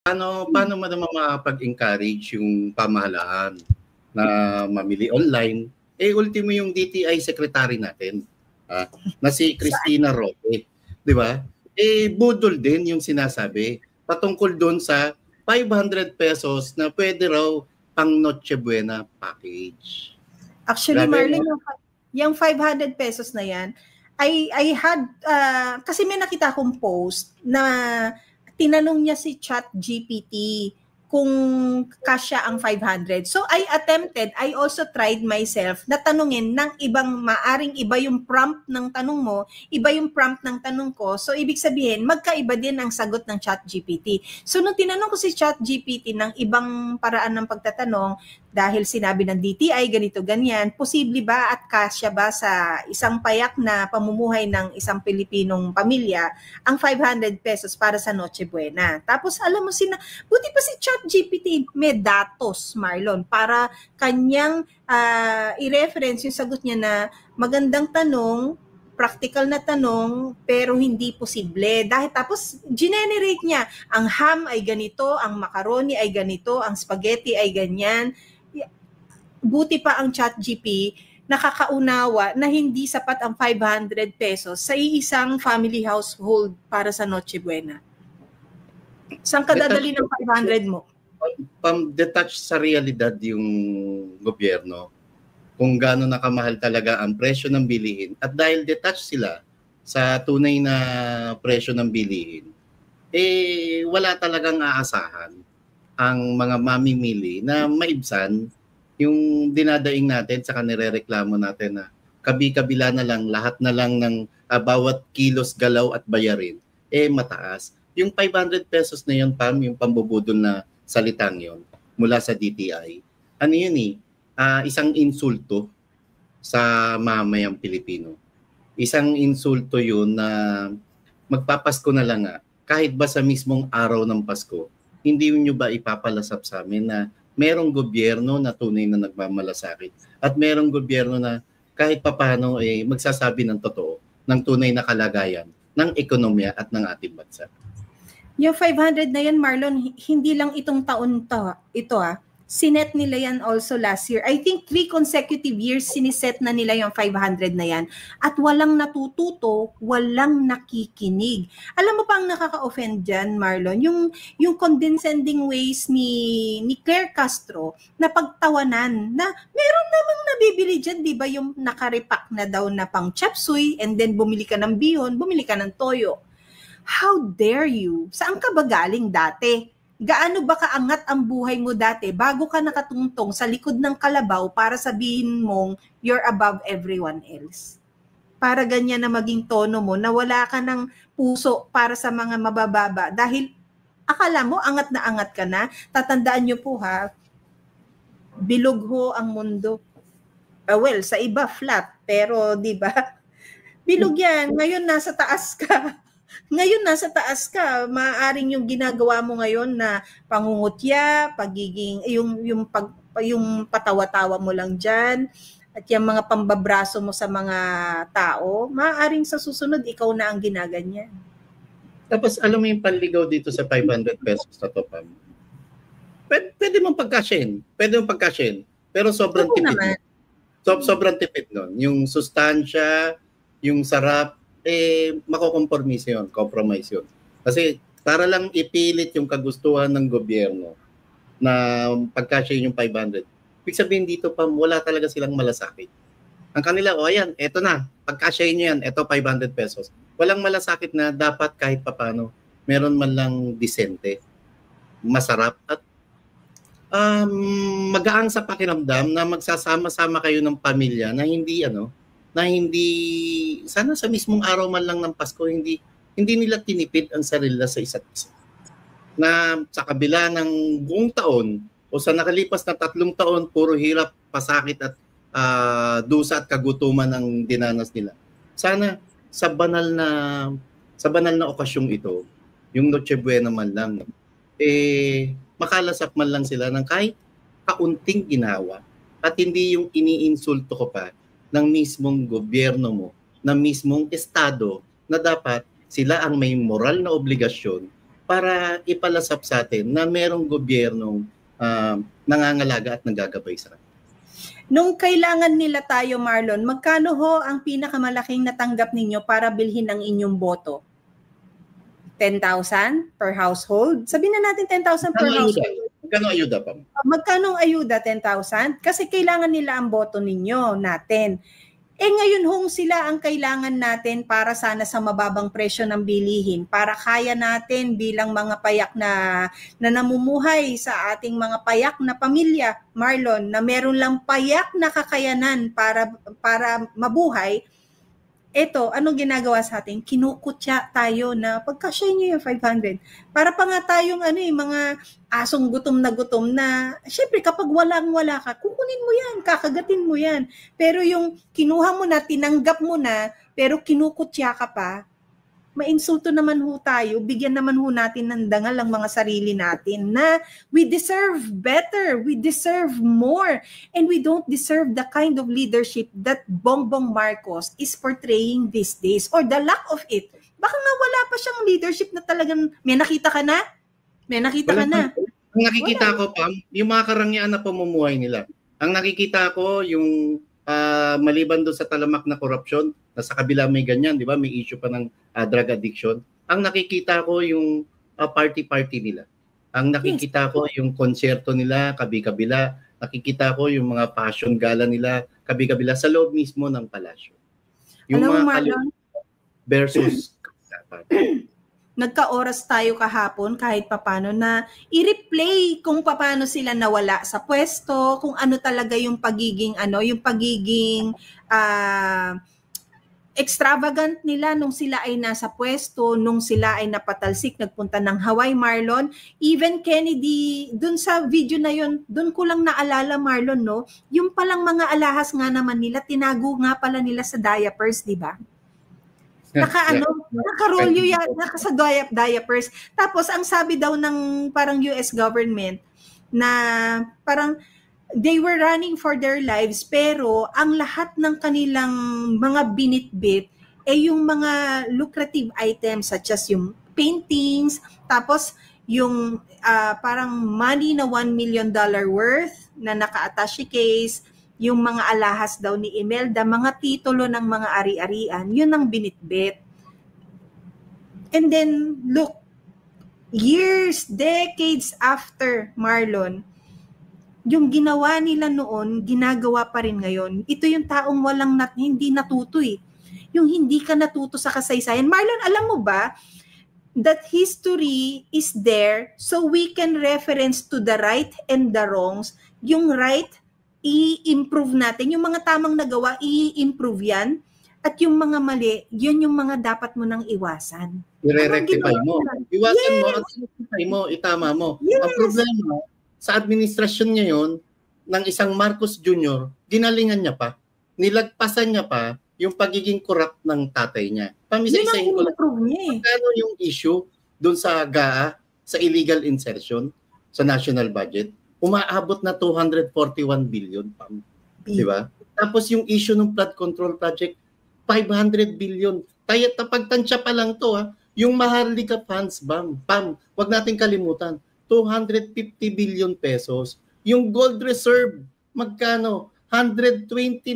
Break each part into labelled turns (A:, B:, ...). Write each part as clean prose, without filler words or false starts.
A: Paano mo naman makapag-encourage yung pamahalaan na mamili online? Ultimo yung DTI secretary natin, na si Cristina Roque, di ba? Budol din yung sinasabi patungkol doon sa 500 pesos na pwede raw pang Noche Buena package.
B: Actually, Marlon, yung 500 pesos na yan, I had, kasi may nakita akong post na tinanong niya si ChatGPT kung kasya ang 500. So I also tried myself na tanungin ng ibang maaring iba yung prompt ng tanong mo, iba yung prompt ng tanong ko. So ibig sabihin, magkaiba din ang sagot ng ChatGPT. So nung tinanong ko si ChatGPT ng ibang paraan ng pagtatanong, dahil sinabi ng DTI ganito ganyan, posible ba at kasya ba sa isang payak na pamumuhay ng isang Pilipinong pamilya ang 500 pesos para sa Noche Buena? Tapos alam mo, buti pa si ChatGPT may datos, Marlon, para kanyang i-reference yung sagot niya na magandang tanong, practical na tanong, pero hindi posible. Dahil tapos, generate niya, ang ham ay ganito, ang macaroni ay ganito, ang spaghetti ay ganyan. Buti pa ang ChatGPT nakakaunawa na hindi sapat ang 500 pesos sa isang family household para sa Noche Buena. Saan ka dadali ng 500 mo?
A: Detach sa realidad yung gobyerno kung gaano nakamahal talaga ang presyo ng bilihin, at dahil detach sila sa tunay na presyo ng bilihin, wala talagang aasahan ang mga mamimili na maibsan yung dinadaing natin sa kanirereklamo natin na kabi-kabila na lang, lahat na lang ng bawat kilos, galaw at bayarin, mataas. Yung 500 pesos na yun, Pam, yung pambubudol na salitang yun mula sa DTI, ano yun isang insulto sa mamayang Pilipino. Isang insulto yun na magpapasko na lang kahit ba sa mismong araw ng Pasko, hindi nyo ba ipapalasap sa amin na merong gobyerno na tunay na nagmamalasakit at merong gobyerno na kahit papano magsasabi ng totoo, ng tunay na kalagayan ng ekonomiya at ng ating bansa.
B: Yung 500 na yan, Marlon, hindi lang itong taon ito sinet nila yan also last year. I think 3 consecutive years siniset na nila yung 500 na yan. At walang natututo, walang nakikinig. Alam mo pa ang nakaka-offend dyan, Marlon? Yung condescending ways ni Claire Castro na pagtawanan na meron namang nabibili dyan, di ba? Yung nakaripak na daw na pang chop suey and then bumili ka ng bihon, bumili ka ng toyo. How dare you? Saan ka ba galing dati? Gaano ba kaangat ang buhay mo dati bago ka nakatungtong sa likod ng kalabaw para sabihin mong you're above everyone else? Para ganyan na maging tono mo na wala ka ng puso para sa mga mabababa dahil akala mo angat na angat ka na. Tatandaan nyo po bilog ho ang mundo. Well, sa iba flat, pero di ba? Bilog yan. Ngayon nasa taas ka. Ngayon nasa taas ka, maaaring yung ginagawa mo ngayon na pangungutya, pagiging yung patawa-tawa mo lang diyan at yung mga pambabraso mo sa mga tao, maaaring sa susunod ikaw na ang ginaganyan.
A: Tapos alam mo yung panligaw dito sa 500 pesos na to, Pam. Pwede mong pagkashin. Pero sobrang tipid. Sobrang tipid nun. Yung sustansya, yung sarap, makokompromise yun, compromise yun. Kasi para lang ipilit yung kagustuhan ng gobyerno na pagkasya yung 500. Ibig sabihin dito, Pam, wala talaga silang malasakit. Ang kanila, ayan, eto na, pagkasya nyo yan, eto 500 pesos. Walang malasakit na dapat kahit papano, meron man lang disente, masarap, at magaang sa pakiramdam na magsasama-sama kayo ng pamilya na hindi sana sa mismong araw man lang ng Pasko, hindi nila tinipid ang sarili sa isa't isa. Na sa kabila ng buong taon o sa nakalipas na 3 taon, puro hirap, pasakit at dusa at kagutuman ang dinanas nila. Sana sa banal na okasyong ito, yung Noche Buena man lang, makalasap man lang sila ng kahit kaunting ginawa at hindi yung iniinsulto ko pa ng mismong gobyerno mo, ng mismong estado na dapat sila ang may moral na obligasyon para ipalasap sa atin na merong gobyernong nangangalaga at nanggagabay sa kanila.
B: Nung kailangan nila tayo, Marlon, magkano ho ang pinakamalaking natanggap ninyo para bilhin ang inyong boto? 10,000 per household? Sabihin na natin 10,000 per household.
A: Magkano ayuda pa?
B: Magkano ayuda? 10,000? Kasi kailangan nila ang boto ninyo, natin. Ngayon hong sila ang kailangan natin para sana sa mababang presyo ng bilihin, para kaya natin bilang mga payak na namumuhay sa ating mga payak na pamilya, Marlon, na meron lang payak na kakayanan para mabuhay. Ito, anong ginagawa sa atin? Kinukutya tayo na pagkasya nyo yung 500. Para pa nga tayong mga asong gutom na, syempre kapag walang-wala ka, kukunin mo yan, kakagatin mo yan. Pero yung kinuha mo na, tinanggap mo na, pero kinukutya ka pa, mainsulto naman ho tayo, bigyan naman ho natin ng dangal ang mga sarili natin na we deserve better, we deserve more, and we don't deserve the kind of leadership that Bongbong Marcos is portraying these days, or the lack of it. Baka nga wala pa siyang leadership na talagang, may nakita ka na? May nakita ka na?
A: Ang nakikita ko, Pam, yung mga karangyaan na pamumuhay nila. Ang nakikita ko, yung maliban doon sa talamak na korupsyon, na sa kabila may ganyan, di ba? May issue pa ng drug addiction. Ang nakikita ko yung party-party nila. Ang nakikita ko yung konserto nila, kabi-kabila. Nakikita ko yung mga passion gala nila, kabi-kabila sa loob mismo ng palasyo. Yung mga versus
B: nagka-oras tayo kahapon kahit papano na i-replay kung paano sila nawala sa pwesto, kung ano talaga yung pagiging extravagant nila nung sila ay nasa pwesto, nung sila ay napatalsik, nagpunta ng Hawaii, Marlon. Even Kennedy, dun sa video na yun, dun ko lang naalala, Marlon, no? Yung palang mga alahas nga naman nila, tinago nga pala nila sa diapers, di ba? Nakarolyo yan, sa diapers. Tapos, ang sabi daw ng parang US government na parang they were running for their lives, pero ang lahat ng kanilang mga binitbit yung mga lucrative items such as yung paintings, tapos yung parang money na $1 million worth na naka-attache case, yung mga alahas daw ni Imelda, mga titulo ng mga ari-arian, yun ang binitbit. And then, look, years, decades after, Marlon, yung ginawa nila noon, ginagawa pa rin ngayon. Ito yung taong hindi natuto eh. Yung hindi ka natuto sa kasaysayan. Marlon, alam mo ba, that history is there so we can reference to the right and the wrongs. Yung right, i-improve natin. Yung mga tamang nagawa, i-improve yan. At yung mga mali, yun yung mga dapat mo nang iwasan.
A: I-rectify mo. Iwasan mo, at i-rectify mo, itama mo. Yes. Ang problema, sa administrasyon ngayon, ng isang Marcos Jr., ginalingan niya pa. Nilagpasan niya pa yung pagiging corrupt ng tatay niya. Pamisa-isahin ko lang. Magkano yung issue doon sa GAA, sa illegal insertion, sa national budget? Umaabot na 241 billion. Di ba? Tapos yung issue ng flood control project, 500 billion. Pagtansya pa lang to, yung Maharlika funds, Pam, wag natin kalimutan, 250 billion pesos. Yung gold reserve, magkano? 129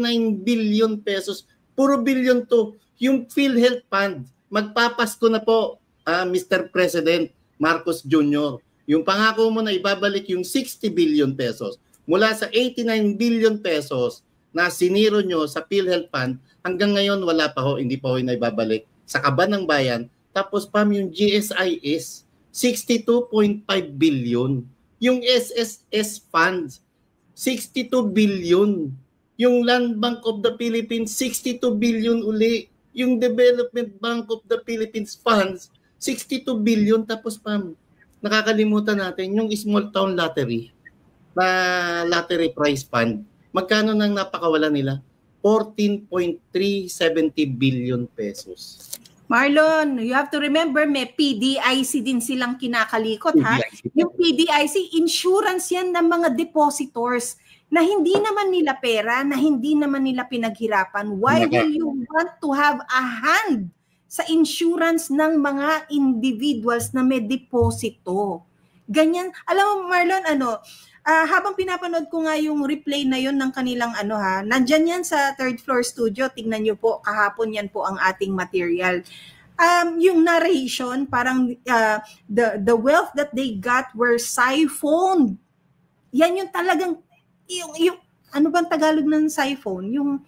A: billion pesos. Puro billion to. Yung PhilHealth Fund, magpapasko na po, Mr. President Marcos Jr., yung pangako mo na ibabalik yung 60 billion pesos mula sa 89 billion pesos na siniro nyo sa PhilHealth Fund, hanggang ngayon wala pa ho, hindi pa ho na ibabalik sa kaban ng bayan. Tapos Pam, yung GSIS, 62.5 billion. Yung SSS funds, 62 billion. Yung Land Bank of the Philippines, 62 billion uli. Yung Development Bank of the Philippines funds, 62 billion. Tapos Pam, nakakalimutan natin yung small town lottery na lottery prize fund. Magkano nang napakawala nila? 14.370 billion pesos.
B: Marlon, you have to remember may PDIC din silang kinakalikot, PDIC. Yung PDIC, insurance yan ng mga depositors na hindi naman nila pera, na hindi naman nila pinaghirapan. Why will you want to have a hand sa insurance ng mga individuals na may deposito. Ganyan. Alam mo, Marlon, habang pinapanood ko nga yung replay na yon ng kanilang nandyan yan sa third floor studio. Tingnan nyo po, kahapon yan po ang ating material. Yung narration, parang the wealth that they got were siphoned. Yan yung talagang, yung ano bang Tagalog ng siphon? Yung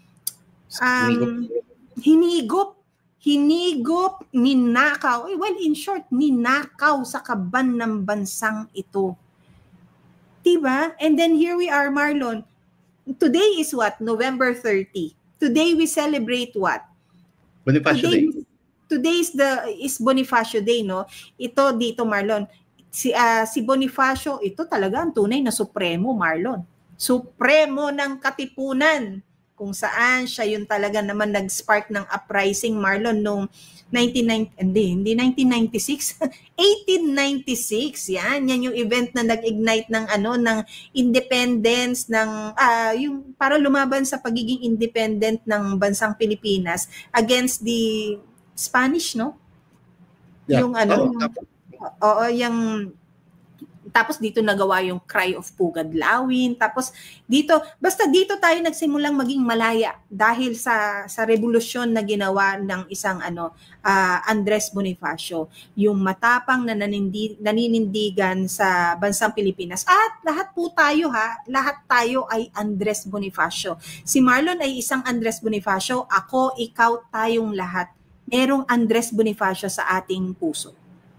B: hinigop, ninakaw. Well, in short, ninakaw sa kaban ng bansang ito. Diba? And then here we are, Marlon. Today is what? November 30. Today we celebrate what?
A: Bonifacio Day.
B: Today is Bonifacio Day, no? Ito dito, Marlon. Si Bonifacio, ito talaga ang tunay na supremo, Marlon. Supremo ng Katipunan. Kung saan siya yun talaga naman nag-spark ng uprising, Marlon, noong 1996. 1896. Yan yung event na nag-ignite ng ng independence ng yung para lumaban sa pagiging independent ng bansang Pilipinas against the Spanish, no?
A: Yeah.
B: Yung tapos dito nagawa yung Cry of Pugadlawin. Tapos dito tayo nagsimulang maging malaya dahil sa revolusyon na ginawa ng isang Andres Bonifacio, yung matapang na naninindigan sa bansang Pilipinas. At lahat tayo ay Andres Bonifacio. Si Marlon ay isang Andres Bonifacio, ako, ikaw, tayong lahat. Merong Andres Bonifacio sa ating puso.